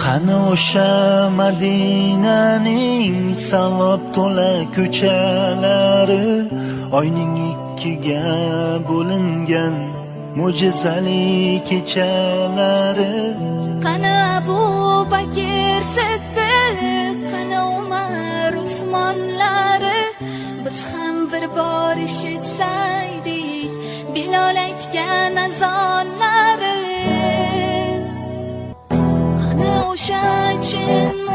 Qani o'sha Madinaning savob to'la ko'chalari, oyning ikkiga bo'lingan mo'jizali kechalari. Qani Abu Bakr Siddiq, qani Umar Usmonlari, biz ham bir bor eshitsaydik Bilol aytgan azonlari. Qani o'sha chin